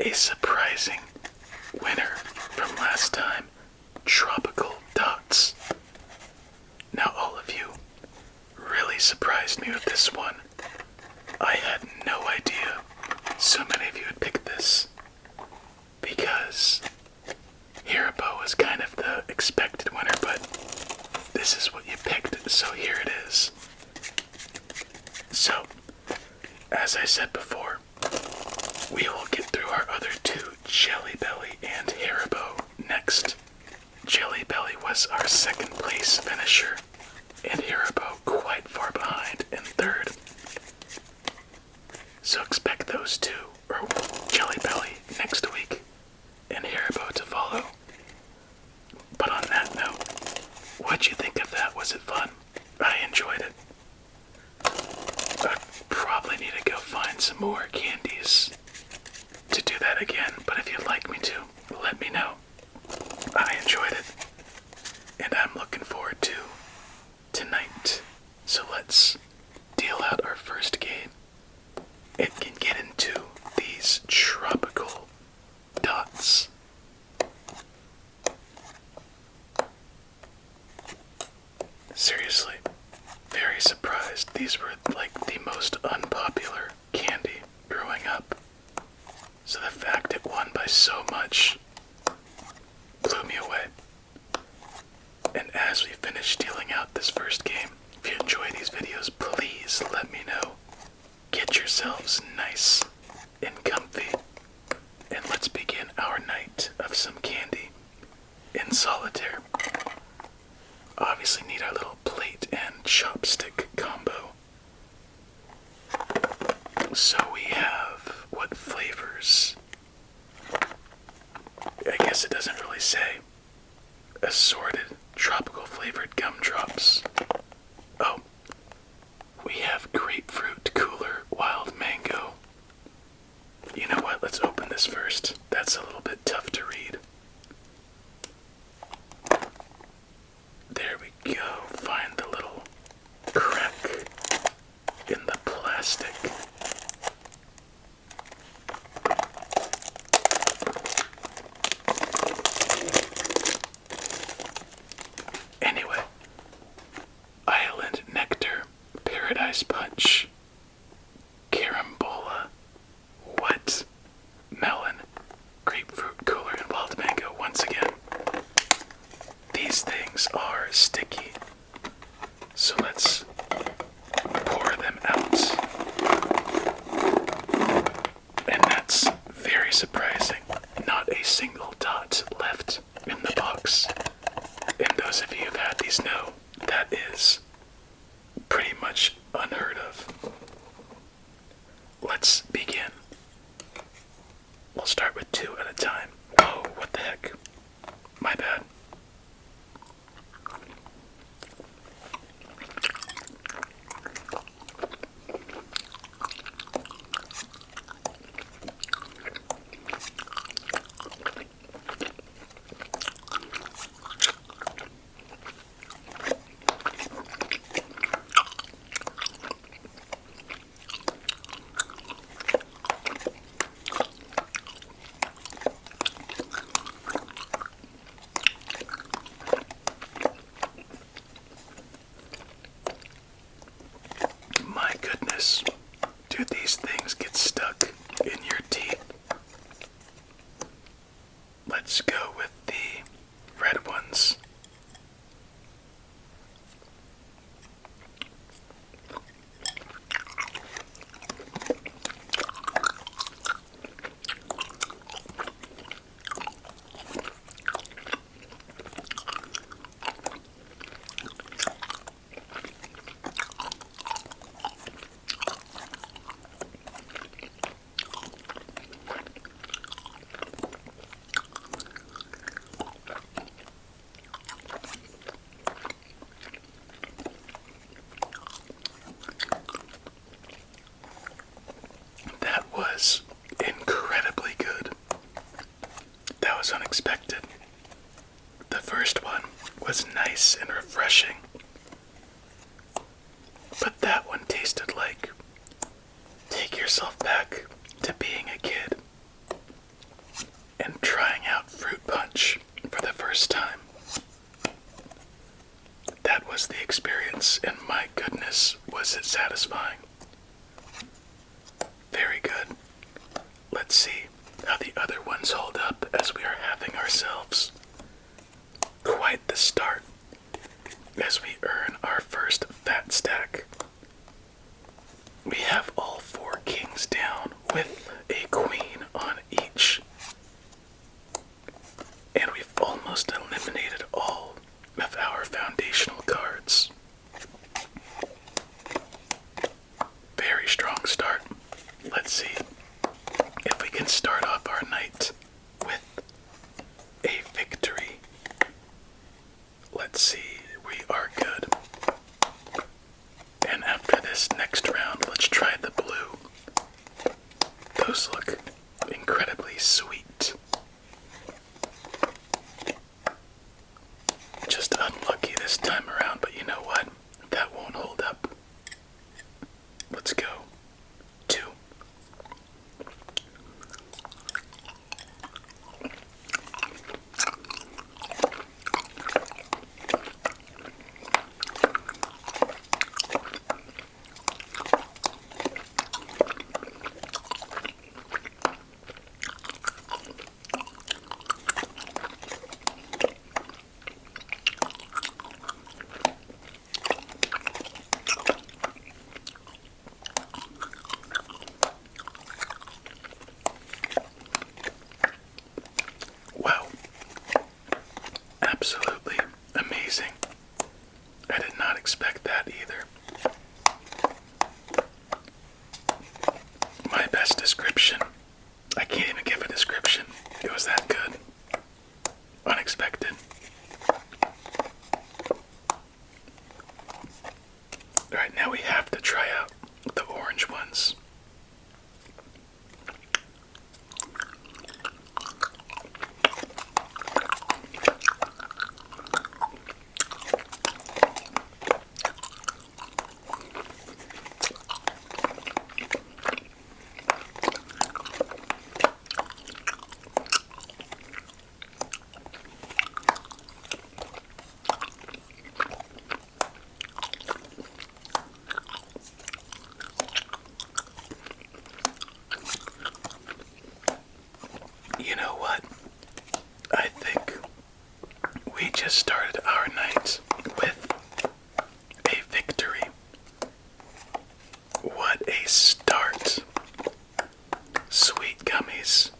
a surprising winner from last time, Tropical Dots. Now all of you really surprised me with this one. I had no idea so many of you would pick this, because Haribo was kind of the expected winner, but this is what you picked, so here it is. So, as I said before, we will get through our other two, Jelly Belly and Haribo, next. Jelly Belly was our second place finisher, and Haribo quite far behind in third. So expect those two, or Jelly Belly next week, and Haribo to follow. But on that note, what'd you think of that? Was it fun? I enjoyed it. I probably need to go find some more candies to do that again, but if you'd like me to, let me know. I enjoyed it, and I'm looking forward to tonight. So let's deal out our first game. It can get into these tropical dots. Seriously, very surprised. These were like the most unpopular candy growing up. So the fact it won by so much blew me away. And as we finish dealing out this first game, if you enjoy these videos, please let me know. Get yourselves nice and comfy, and let's begin our night of some candy in Solitaire. Obviously need our little plate and chopstick combo. So we have what flavors? I guess it doesn't really say. Assorted tropical flavored gumdrops. Oh, we have grapefruit cooler wild mango. You know what? Let's open this first. That's a little bit tough to read. There we go. Find the little crack in the plastic. Anyway, Island Nectar, Paradise Punch, Carambola, what? Melon, grapefruit cooler, and wild mango. Once again, these things are sticky, so let's pour them out. And that's very surprising. Not a single dot left in the box. And those of you who've had these know that is pretty much unheard of. Let's begin. We'll start with two at a time. Oh, what the heck? My bad. My goodness, do these things get stuck in your teeth? Let's go with the red ones. Was incredibly good. That was unexpected. The first one was nice and refreshing, but that one tasted like take yourself back to being a kid. and trying out fruit punch for the first time. That was the experience, and my goodness, was it satisfying. Very good. Let's see how the other ones hold up as we are having ourselves quite the start as we earn our first fat stack. We have all 4 kings down with a queen on each. And we've almost eliminated all of our foundational cards. Very strong start. Let's see if we can start off our night with a victory. Let's see, we are good. And after this next round, let's try the blue. Those look incredibly sweet. Just unlucky this time around, but you know what? That won't hold up. Let's go. 2. Wow. Absolutely amazing. I did not expect that either. My best description. I can't even give a description. It was that good. Unexpected. Alright, now we have to try out the orange ones. You know what? I think we just started our night with a victory. What a start. Sweet gummies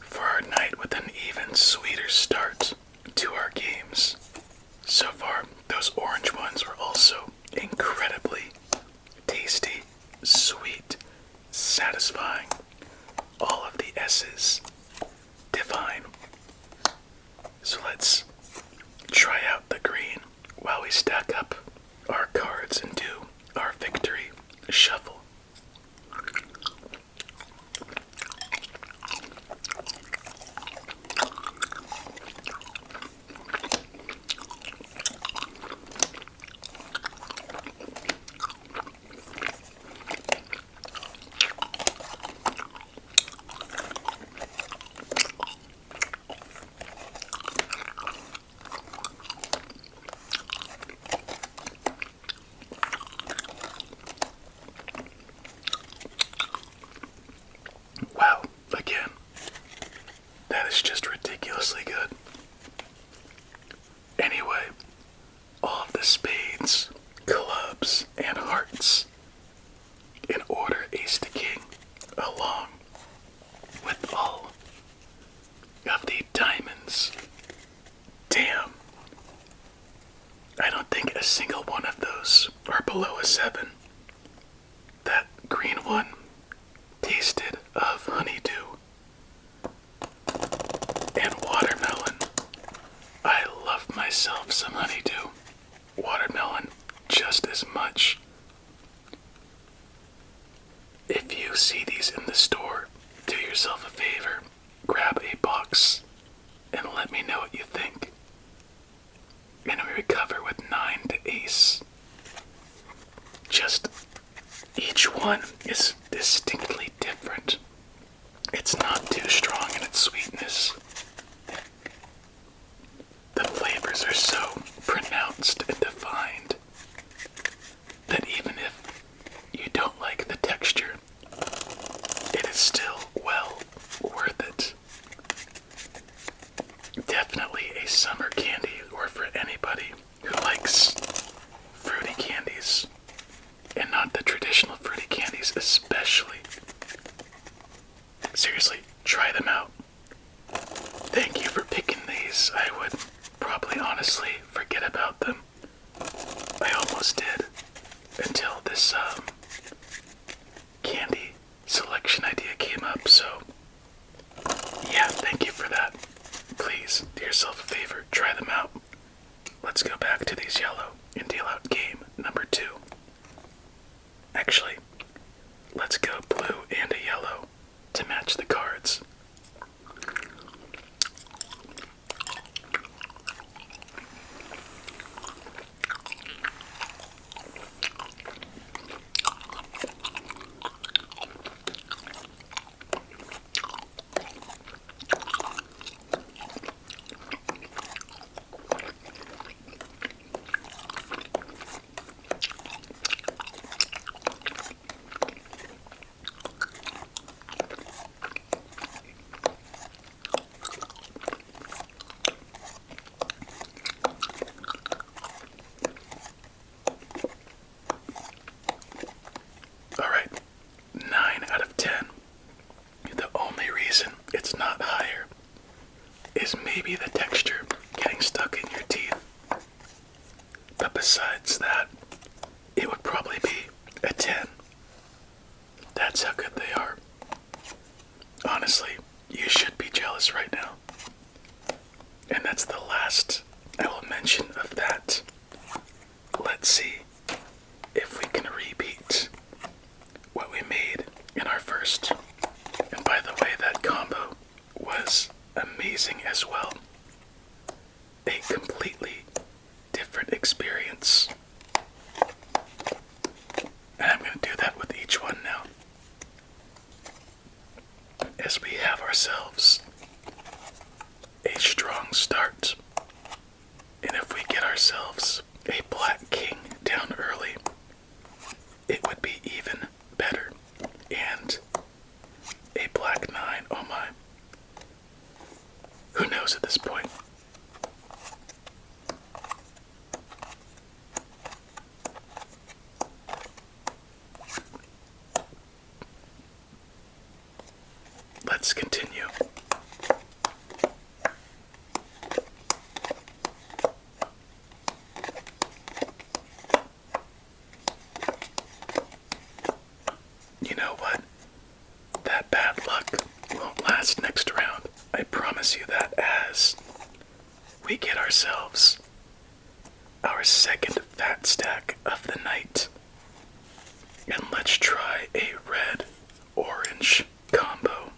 for our night with an even sweeter start to our games. So far, those orange ones were also incredibly tasty, sweet, satisfying. All of the S's. Divine. So let's try out the green while we stack up our cards and do our victory shuffle. Wow, again, that is just ridiculously good. Anyway, all of the spades, clubs, and hearts in order ace to king, along with all of the diamonds. Damn. I don't think a single one of those are below a 7. That green one tasted of honeydew and watermelon. I love myself some honeydew. Watermelon just as much. If you see these in the store, do yourself a favor, grab a box and let me know what you think. And we recover with 9 to ace. Just each one is distinctly different. It's not too strong in its sweetness, still well worth it. Definitely a summer candy, or for anybody who likes fruity candies, and not the traditional fruity candies especially. Seriously, try them out. Thank you for picking these. I would probably honestly forget about them. I almost did until this candy selection idea came up, so yeah, thank you for that. Please do yourself a favor, try them out. Let's go back to these yellow and deal out game number 2. Actually, let's go blue and a yellow to match the cards. Alright, 9 out of 10. The only reason it's not higher is maybe the texture getting stuck in your teeth. But besides that, it would probably be a 10. That's how good they are. Honestly, you should be jealous right now. And that's the last I will mention of that. Let's see if we can repeat what we made in our first. And by the way, that combo was amazing as well. A completely different experience. And I'm going to do that with each one now. As we have ourselves a strong start. And if we get ourselves a black king down early, it would be even better. And a black 9, oh my. Who knows at this point? Let's continue. You know what? That bad luck won't last next round. I promise you that, as we get ourselves our second fat stack of the night. And let's try a red-orange combo.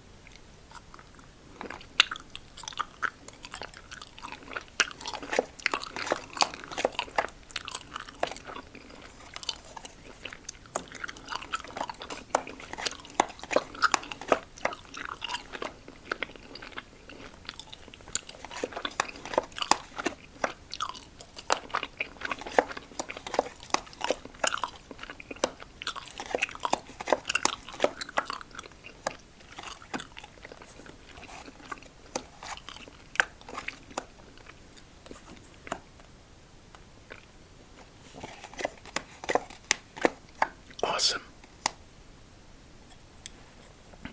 Awesome.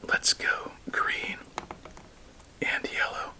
Let's go green and yellow.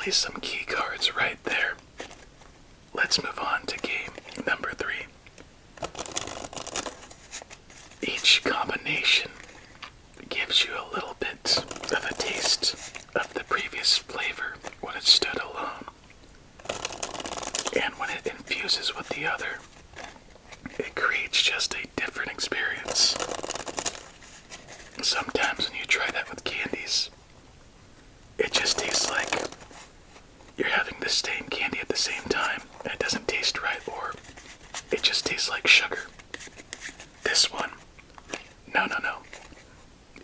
definitely some key cards right there. Let's move on to game number 3. Each combination gives you a little bit of a taste of the previous flavor when it stood alone. And when it infuses with the other, it creates just a different experience. Sometimes when you try that with candies, it just tastes like you're having the same candy at the same time, and it doesn't taste right, or it just tastes like sugar. This one, no.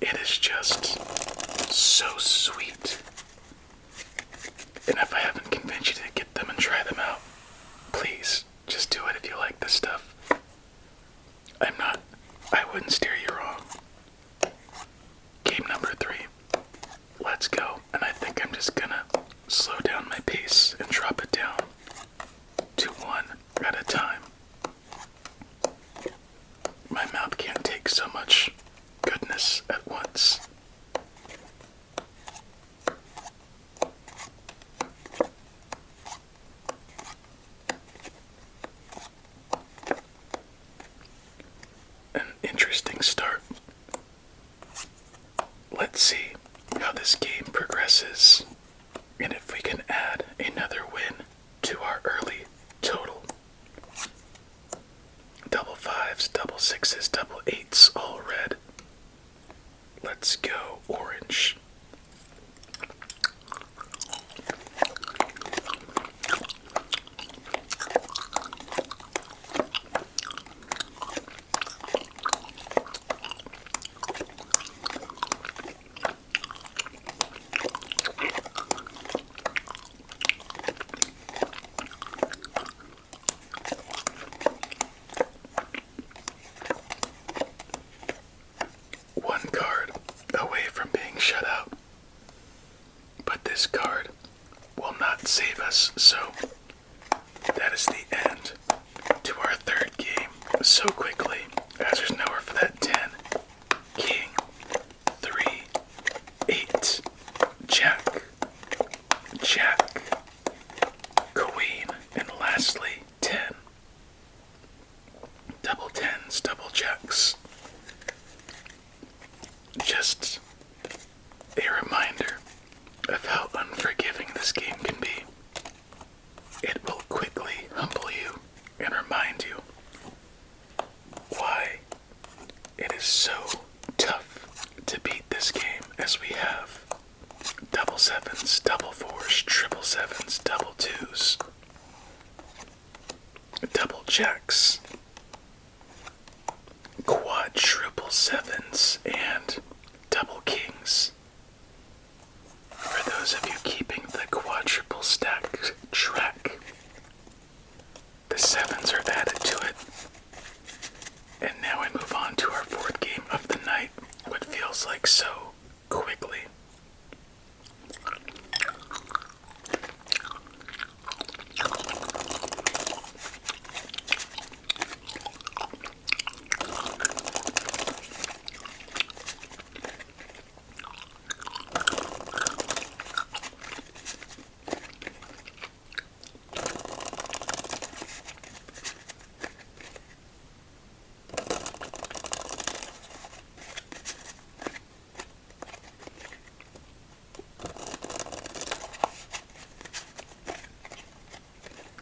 It is just so sweet. And if I haven't convinced you to get them and try them out, please, just do it if you like this stuff. I wouldn't steer you wrong. Game number 3. Let's go. And I think I'm just gonna slow down my pace and drop it down to 1 at a time. My mouth can't take so much goodness at once. An interesting start. Let's see how this game progresses, and if we can add another win to our early total. Double 5s, double 6s, double 8s, all red. Let's go orange. One card away from being shut out. But this card will not save us, so that is the end to our third game so quickly, as there's nowhere for that 10. King, 3, 8, Jack, Jack, Queen, and lastly 10. Double 10s, double Jacks. Just a reminder of how unforgiving this game can be. It will quickly humble you and remind you why it is so tough to beat this game, as we have double 7s, double 4s, triple 7s, double 2s, double Jacks, quadruple 7s, and double Kings. For those of you keeping the quadruple stack track, the 7s are added to it. And now we move on to our 4th game of the night, what feels like so quickly.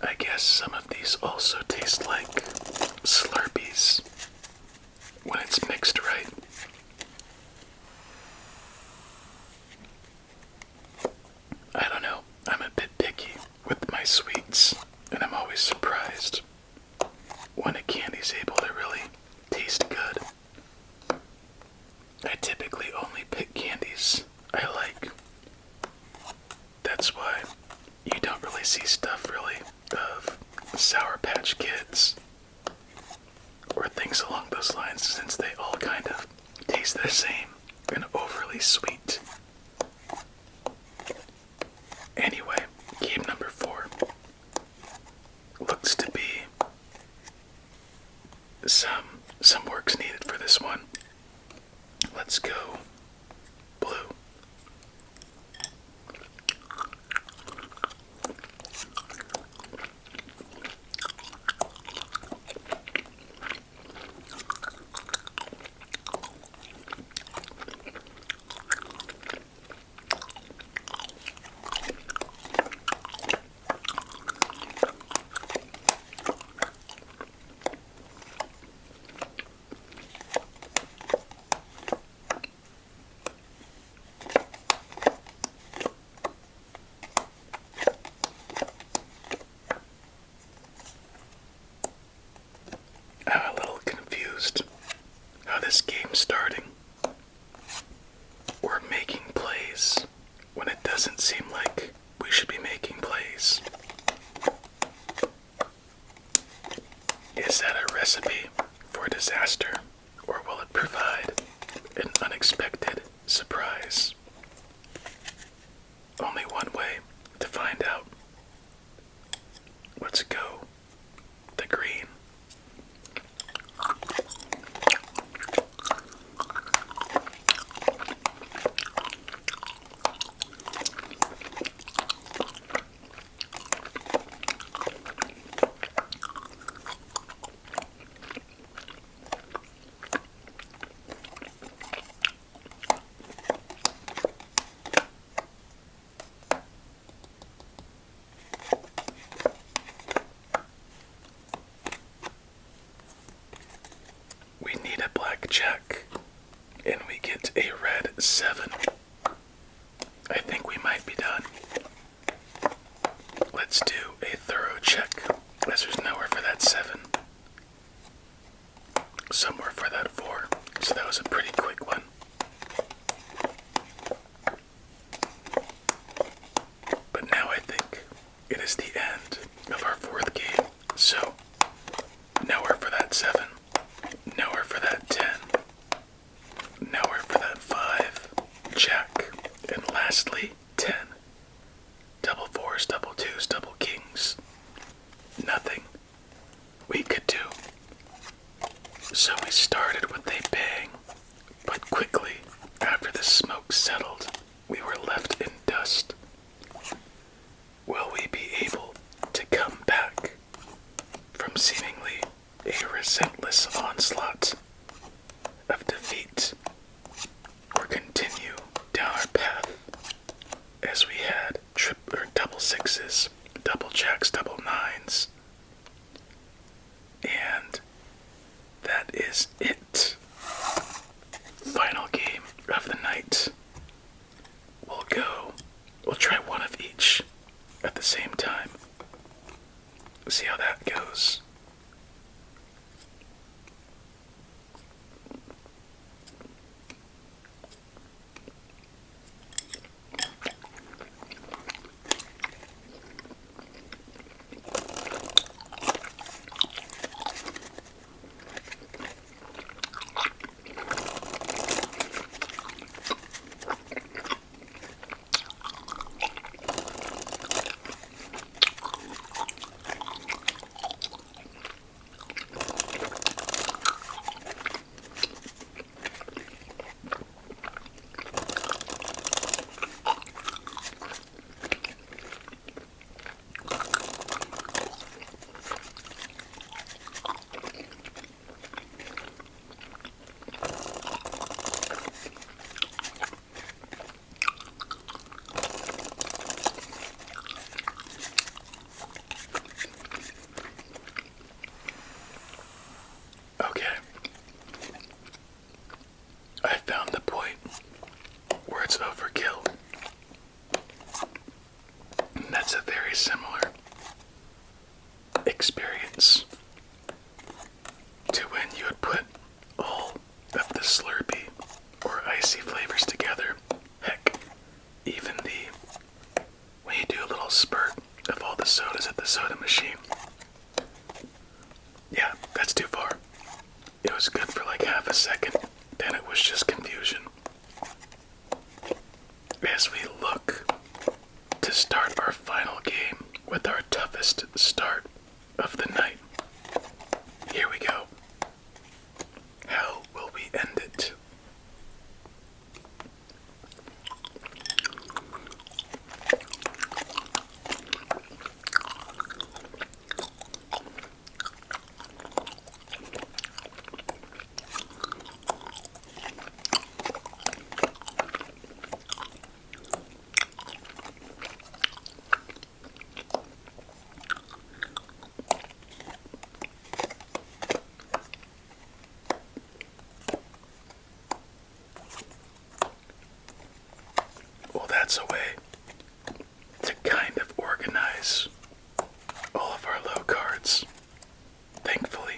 I guess some of these also taste like Slurpees when it's mixed right. I don't know, I'm a bit picky with my sweets, and I'm always surprised when a candy's able to really taste good. I typically only pick candies I like. That's why you don't really see stuff really of Sour Patch Kids or things along those lines, since they all kind of taste the same and overly sweet. Anyway, game number 4 looks to be some work's needed for this one. Let's go blue. this game starting or making plays when it doesn't seem like we should be making plays? Is that a recipe for disaster, or will it provide an unexpected surprise? Only one way to find out. Let's go. The green. We need a black jack, and we get a red 7. I think we might be done. Let's do a thorough check, as there's nowhere for that 7. Somewhere for that 4, so that was a pretty quick one. But now I think it is the end of our 4th game, so nowhere for that 7. Nowhere for that 10. Nowhere for that 5. Jack. And lastly, 10. Double 4s, double 2s, double kings. Nothing we could do. So we started with a bang, but quickly, after the smoke settled, we were left in dust. Will we be able to come back from seemingly a relentless onslaught of defeat, or continue down our path as we had double 6s, double jacks, double 9s, and that is it. Final game of the night. We'll try one of each at the same time. See how that goes. Overkill. That's a very similar experience to when you would put all of the Slurpee or icy flavors together. Heck, even when you do a little spurt of all the sodas at the soda machine. Yeah, that's too far. It was good for like half a second, then it was just confusion. As we look to start our final game with our toughest start of the night. Here we go. How will we end it? That's a way to kind of organize all of our low cards, thankfully.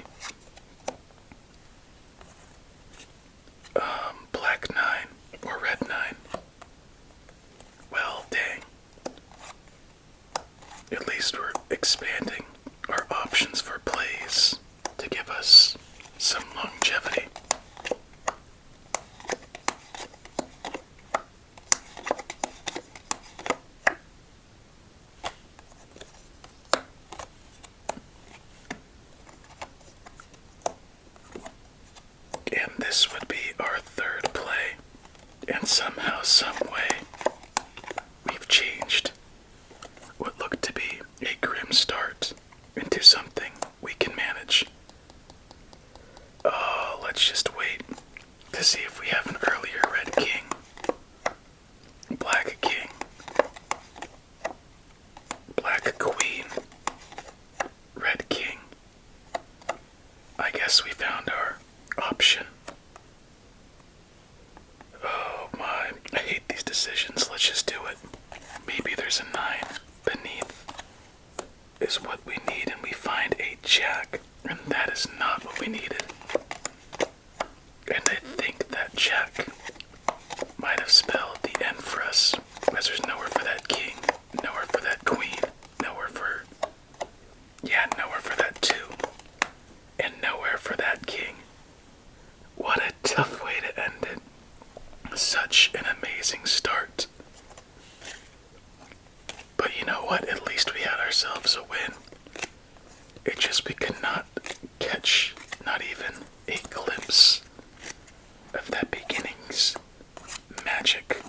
this would be our third play, and somehow, someway, we've changed what looked to be a grim start into something we can manage. Oh, let's just wait to see if we have an earlier red king, black king, black queen, red king. I guess we found our option. Oh my, I hate these decisions. Let's just do it. Maybe there's a 9 beneath is what we need, and we find a jack, and that is not what we needed. And I think that jack might have spelled the end for us, as there's nowhere for that king, nowhere for that queen, nowhere for that 2, and nowhere for that king. What a tough way to end it. Such an amazing start. But you know what? At least we had ourselves a win. It just we could not catch not even a glimpse of that beginning's magic.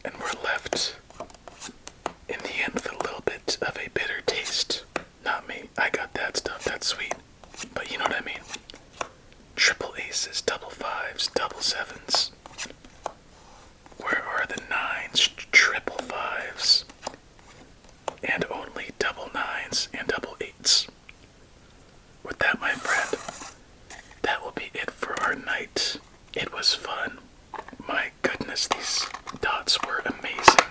And we're left in the end with a little bit of a bitter taste. Not me. I got that stuff. That's sweet. But you know what I mean. Triple aces, double fives, double sevens. Where are the 9s, triple fives, and only double 9s and double 8s? With that, my friend, that will be it for our night. It was fun. My goodness, these dots were amazing.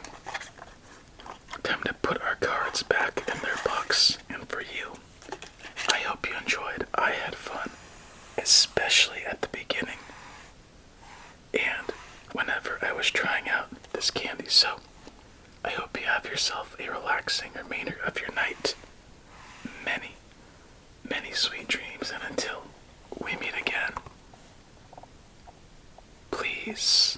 Time to put our cards back in their box, and for you, I hope you enjoyed. I had fun, especially at the beginning, and whenever I was trying out this candy. So, I hope you have yourself a relaxing remainder of your night. Many, many sweet dreams, and until we meet again, please